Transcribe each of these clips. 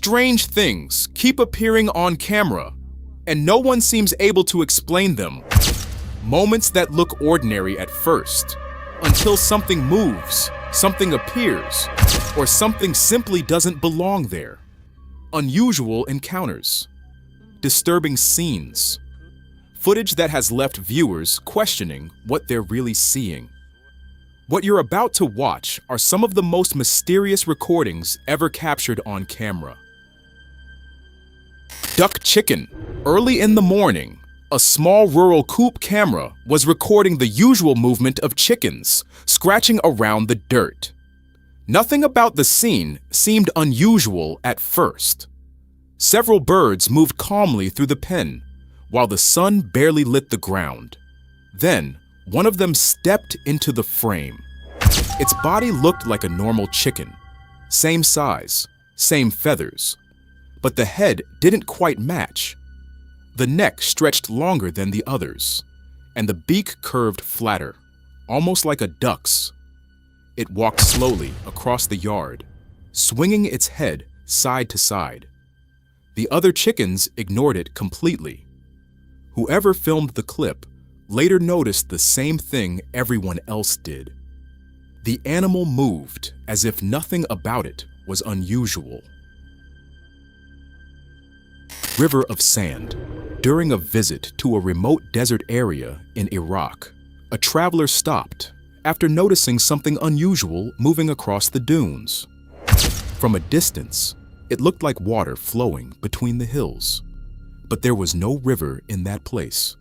Strange things keep appearing on camera, and no one seems able to explain them. Moments that look ordinary at first, until something moves, something appears, or something simply doesn't belong there. Unusual encounters, disturbing scenes, footage that has left viewers questioning what they're really seeing. What you're about to watch are some of the most mysterious recordings ever captured on camera. Duck chicken. Early in the morning, a small rural coop camera was recording the usual movement of chickens scratching around the dirt. Nothing about the scene seemed unusual at first. Several birds moved calmly through the pen, while the sun barely lit the ground. Then, one of them stepped into the frame. Its body looked like a normal chicken, same size, same feathers, but the head didn't quite match. The neck stretched longer than the others, and the beak curved flatter, almost like a duck's. It walked slowly across the yard, swinging its head side to side. The other chickens ignored it completely. Whoever filmed the clip later noticed the same thing everyone else did. The animal moved as if nothing about it was unusual. River of sand. During a visit to a remote desert area in Iraq, a traveler stopped after noticing something unusual moving across the dunes. From a distance, it looked like water flowing between the hills, but there was no river in that place.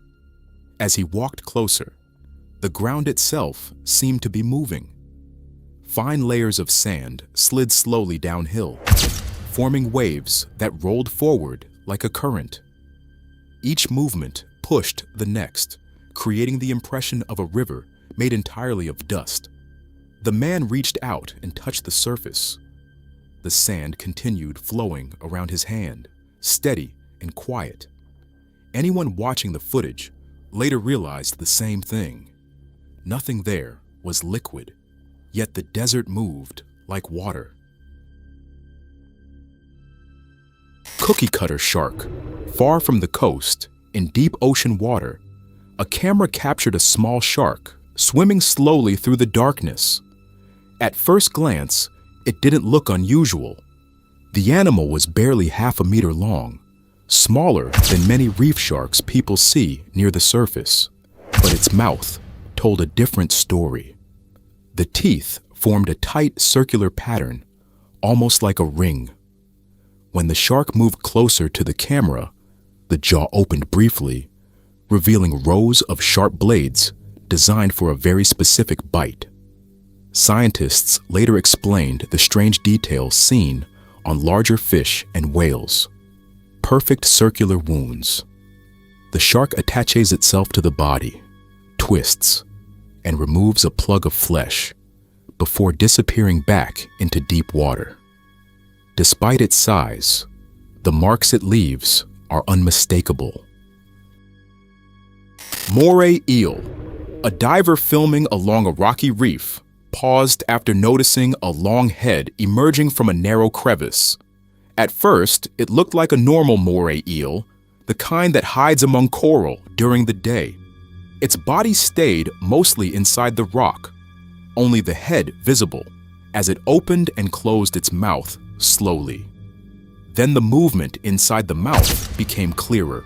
As he walked closer, the ground itself seemed to be moving. Fine layers of sand slid slowly downhill, forming waves that rolled forward like a current. Each movement pushed the next, creating the impression of a river made entirely of dust. The man reached out and touched the surface. The sand continued flowing around his hand, steady and quiet. Anyone watching the footage later realized the same thing. Nothing there was liquid, yet the desert moved like water. Cookie cutter shark. Far from the coast, in deep ocean water, a camera captured a small shark swimming slowly through the darkness. At first glance, it didn't look unusual. The animal was barely half a meter long, smaller than many reef sharks people see near the surface, but its mouth told a different story. The teeth formed a tight circular pattern, almost like a ring. When the shark moved closer to the camera, the jaw opened briefly, revealing rows of sharp blades designed for a very specific bite. Scientists later explained the strange details seen on larger fish and whales. Perfect circular wounds. The shark attaches itself to the body, twists, and removes a plug of flesh before disappearing back into deep water. Despite its size, the marks it leaves are unmistakable. Moray eel. A diver filming along a rocky reef paused after noticing a long head emerging from a narrow crevice. At first, it looked like a normal moray eel, the kind that hides among coral during the day. Its body stayed mostly inside the rock, only the head visible as it opened and closed its mouth slowly. Then the movement inside the mouth became clearer.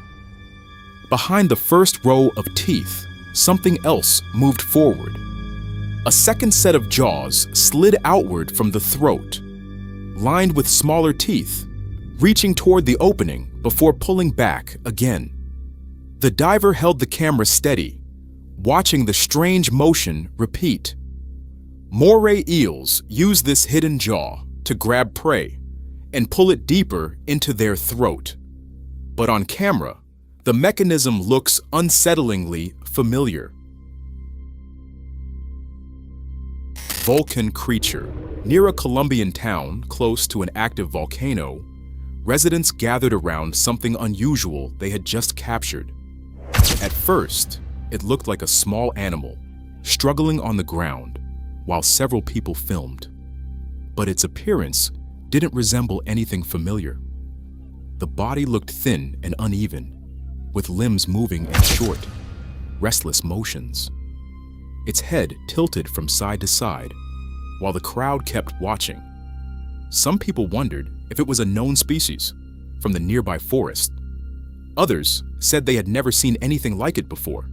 Behind the first row of teeth, something else moved forward. A second set of jaws slid outward from the throat, lined with smaller teeth, reaching toward the opening before pulling back again. The diver held the camera steady, watching the strange motion repeat. Moray eels use this hidden jaw to grab prey and pull it deeper into their throat. But on camera, the mechanism looks unsettlingly familiar. Vulcan creature. Near a Colombian town close to an active volcano, residents gathered around something unusual they had just captured. At first, it looked like a small animal, struggling on the ground, while several people filmed. But its appearance didn't resemble anything familiar. The body looked thin and uneven, with limbs moving in short, restless motions. Its head tilted from side to side, while the crowd kept watching. Some people wondered if it was a known species from the nearby forest. Others said they had never seen anything like it before.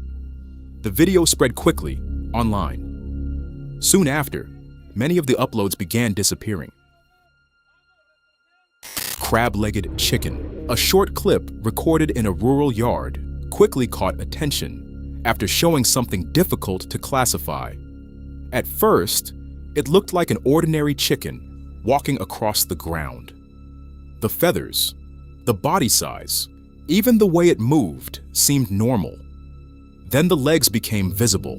The video spread quickly online. Soon after, many of the uploads began disappearing. Crab-legged chicken, a short clip recorded in a rural yard, quickly caught attention after showing something difficult to classify. At first, it looked like an ordinary chicken walking across the ground. The feathers, the body size, even the way it moved seemed normal. Then the legs became visible.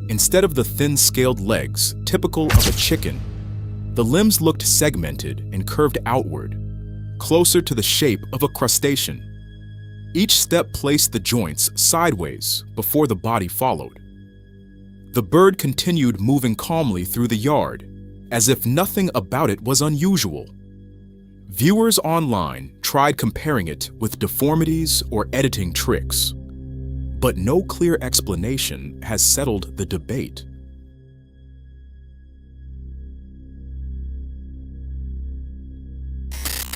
Instead of the thin scaled legs typical of a chicken, the limbs looked segmented and curved outward, closer to the shape of a crustacean. Each step placed the joints sideways before the body followed. The bird continued moving calmly through the yard, as if nothing about it was unusual. Viewers online tried comparing it with deformities or editing tricks, but no clear explanation has settled the debate.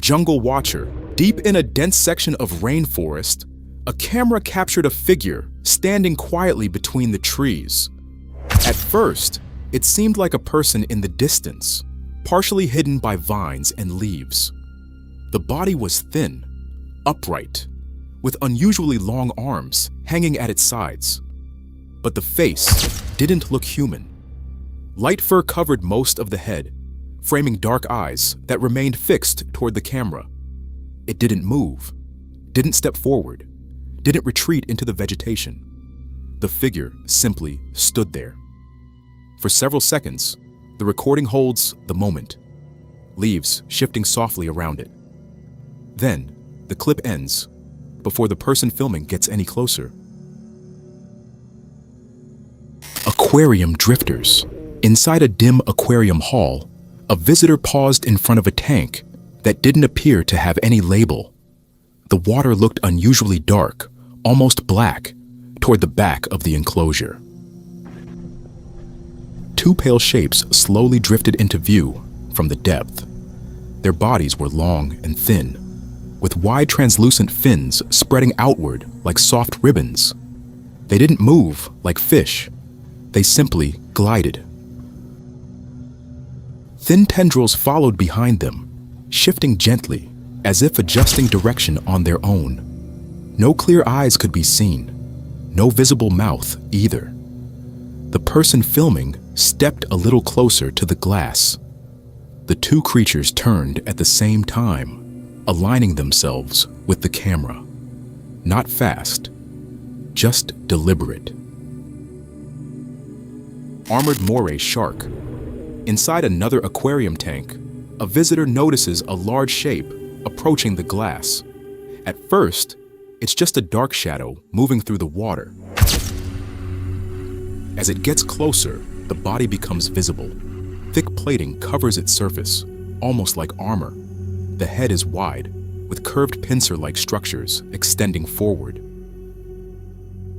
Jungle watcher. Deep in a dense section of rainforest, a camera captured a figure standing quietly between the trees. At first, it seemed like a person in the distance, partially hidden by vines and leaves. The body was thin, upright, with unusually long arms hanging at its sides. But the face didn't look human. Light fur covered most of the head, framing dark eyes that remained fixed toward the camera. It didn't move, didn't step forward, didn't retreat into the vegetation. The figure simply stood there. For several seconds, the recording holds the moment, leaves shifting softly around it. Then, the clip ends, before the person filming gets any closer. Aquarium drifters. Inside a dim aquarium hall, a visitor paused in front of a tank that didn't appear to have any label. The water looked unusually dark, almost black, toward the back of the enclosure. Two pale shapes slowly drifted into view from the depth. Their bodies were long and thin, with wide translucent fins spreading outward like soft ribbons. They didn't move like fish. They simply glided. Thin tendrils followed behind them, shifting gently, as if adjusting direction on their own. No clear eyes could be seen, no visible mouth either. The person filming stepped a little closer to the glass. The two creatures turned at the same time, aligning themselves with the camera. Not fast, just deliberate. Armored Moray shark. Inside another aquarium tank, a visitor notices a large shape approaching the glass. At first, it's just a dark shadow moving through the water. As it gets closer, the body becomes visible. Thick plating covers its surface, almost like armor. The head is wide, with curved pincer-like structures extending forward.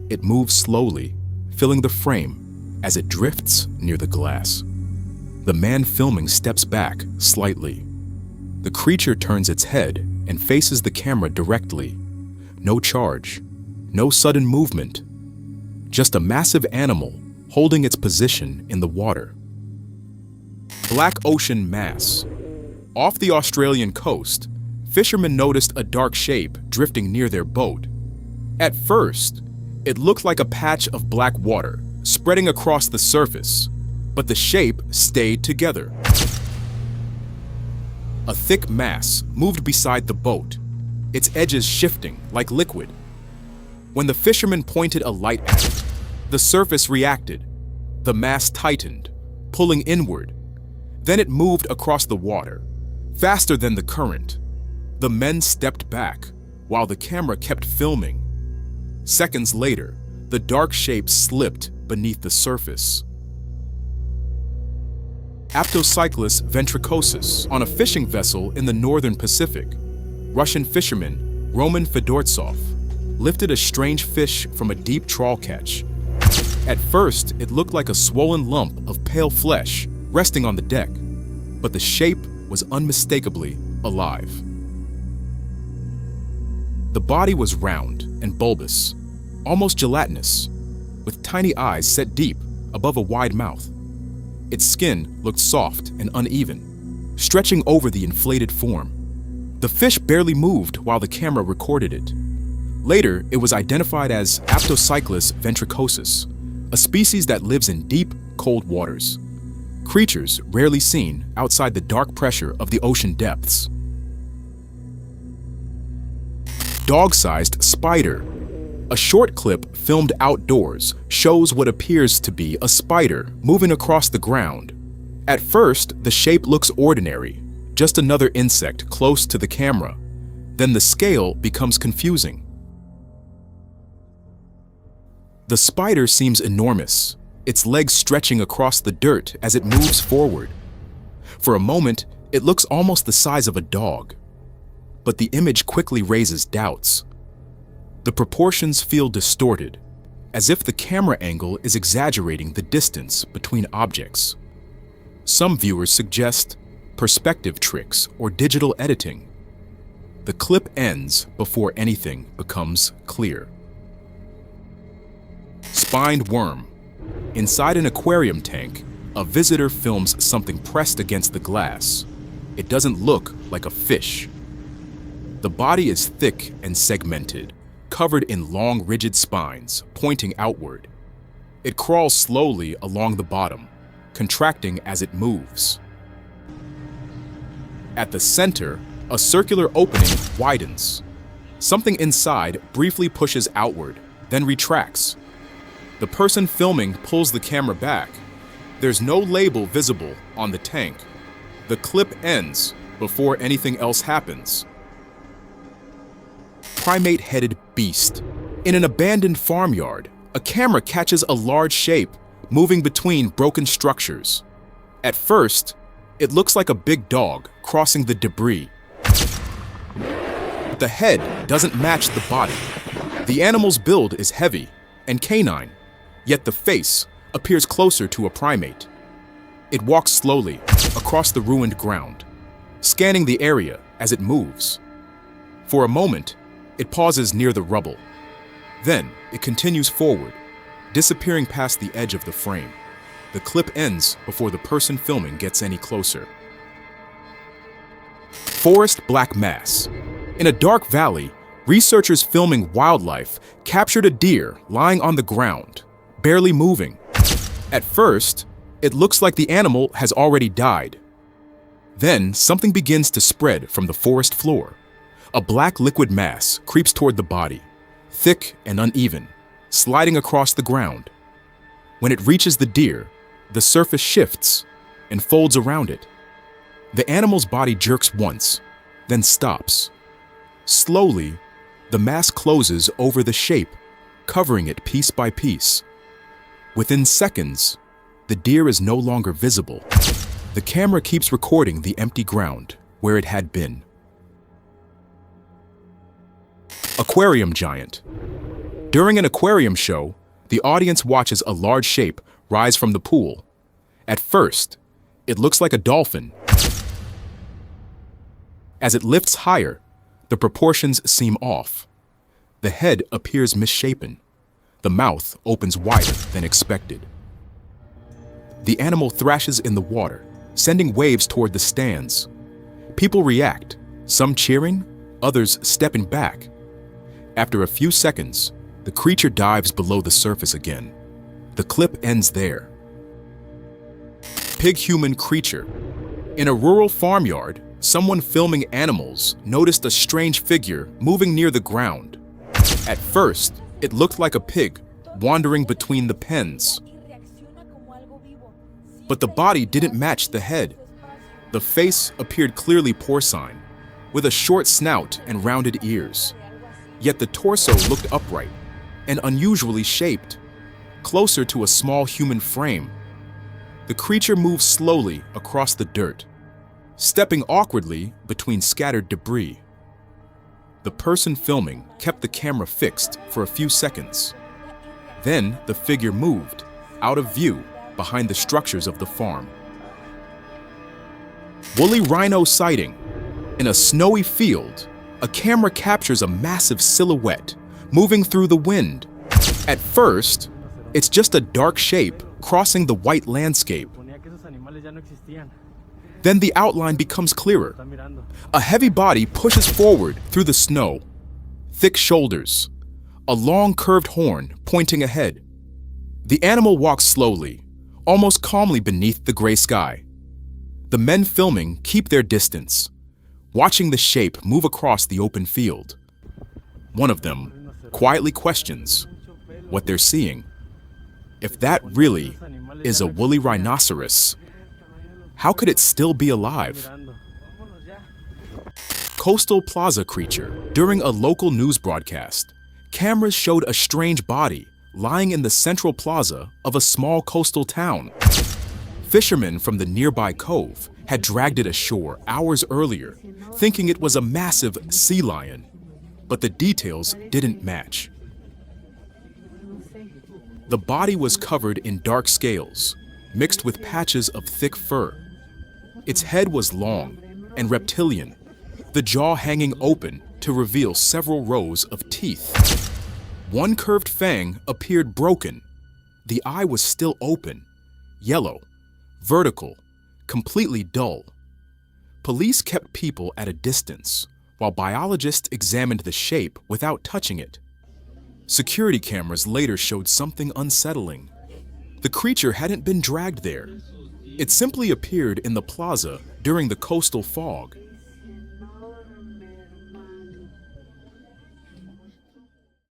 It moves slowly, filling the frame as it drifts near the glass. The man filming steps back slightly. The creature turns its head and faces the camera directly. No charge, no sudden movement, just a massive animal holding its position in the water. Black ocean mass. Off the Australian coast, fishermen noticed a dark shape drifting near their boat. At first, it looked like a patch of black water spreading across the surface, but the shape stayed together. A thick mass moved beside the boat, its edges shifting like liquid. When the fisherman pointed a light at it, the surface reacted. The mass tightened, pulling inward. Then it moved across the water, faster than the current. The men stepped back, while the camera kept filming. Seconds later, the dark shape slipped beneath the surface. Aptocyclus ventricosus on a fishing vessel in the northern Pacific. Russian fisherman Roman Fedortsov lifted a strange fish from a deep trawl catch. At first, it looked like a swollen lump of pale flesh resting on the deck, but the shape was unmistakably alive. The body was round and bulbous, almost gelatinous, with tiny eyes set deep above a wide mouth. Its skin looked soft and uneven, stretching over the inflated form. The fish barely moved while the camera recorded it. Later, it was identified as Aptocyclus ventricosus, a species that lives in deep, cold waters. Creatures rarely seen outside the dark pressure of the ocean depths. Dog-sized spider. A short clip filmed outdoors shows what appears to be a spider moving across the ground. At first, the shape looks ordinary, just another insect close to the camera. Then the scale becomes confusing. The spider seems enormous, its legs stretching across the dirt as it moves forward. For a moment, it looks almost the size of a dog. But the image quickly raises doubts. The proportions feel distorted, as if the camera angle is exaggerating the distance between objects. Some viewers suggest perspective tricks or digital editing. The clip ends before anything becomes clear. Spined worm. Inside an aquarium tank, a visitor films something pressed against the glass. It doesn't look like a fish. The body is thick and segmented, covered in long, rigid spines pointing outward. It crawls slowly along the bottom, contracting as it moves. At the center, a circular opening widens. Something inside briefly pushes outward, then retracts. The person filming pulls the camera back. There's no label visible on the tank. The clip ends before anything else happens. Primate-headed beast. In an abandoned farmyard, a camera catches a large shape moving between broken structures. At first, it looks like a big dog crossing the debris. The head doesn't match the body. The animal's build is heavy and canine, yet the face appears closer to a primate. It walks slowly across the ruined ground, scanning the area as it moves. For a moment, it pauses near the rubble. Then, it continues forward, disappearing past the edge of the frame. The clip ends before the person filming gets any closer. Forest black mass. In a dark valley, researchers filming wildlife captured a deer lying on the ground, barely moving. At first, it looks like the animal has already died. Then, something begins to spread from the forest floor. A black liquid mass creeps toward the body, thick and uneven, sliding across the ground. When it reaches the deer, the surface shifts and folds around it. The animal's body jerks once, then stops. Slowly, the mass closes over the shape, covering it piece by piece. Within seconds, the deer is no longer visible. The camera keeps recording the empty ground where it had been. Aquarium giant. During an aquarium show, the audience watches a large shape rise from the pool. At first, it looks like a dolphin. As it lifts higher, the proportions seem off. The head appears misshapen. The mouth opens wider than expected. The animal thrashes in the water, sending waves toward the stands. People react, some cheering, others stepping back. After a few seconds, the creature dives below the surface again. The clip ends there. Pig-human creature. In a rural farmyard, someone filming animals noticed a strange figure moving near the ground. At first, it looked like a pig wandering between the pens. But the body didn't match the head. The face appeared clearly porcine, with a short snout and rounded ears. Yet the torso looked upright and unusually shaped, closer to a small human frame. The creature moves slowly across the dirt, stepping awkwardly between scattered debris. The person filming kept the camera fixed for a few seconds. Then the figure moved, out of view, behind the structures of the farm. Woolly Rhino sighting. In a snowy field, a camera captures a massive silhouette moving through the wind. At first, it's just a dark shape crossing the white landscape. Then the outline becomes clearer. A heavy body pushes forward through the snow. Thick shoulders. A long curved horn pointing ahead. The animal walks slowly, almost calmly beneath the gray sky. The men filming keep their distance, watching the shape move across the open field. One of them quietly questions what they're seeing. If that really is a woolly rhinoceros, how could it still be alive? Coastal plaza creature. During a local news broadcast, cameras showed a strange body lying in the central plaza of a small coastal town. Fishermen from the nearby cove had dragged it ashore hours earlier, thinking it was a massive sea lion, but the details didn't match. The body was covered in dark scales, mixed with patches of thick fur. Its head was long and reptilian, the jaw hanging open to reveal several rows of teeth. One curved fang appeared broken. The eye was still open, yellow, vertical, completely dull. Police kept people at a distance, while biologists examined the shape without touching it. Security cameras later showed something unsettling. The creature hadn't been dragged there. It simply appeared in the plaza during the coastal fog.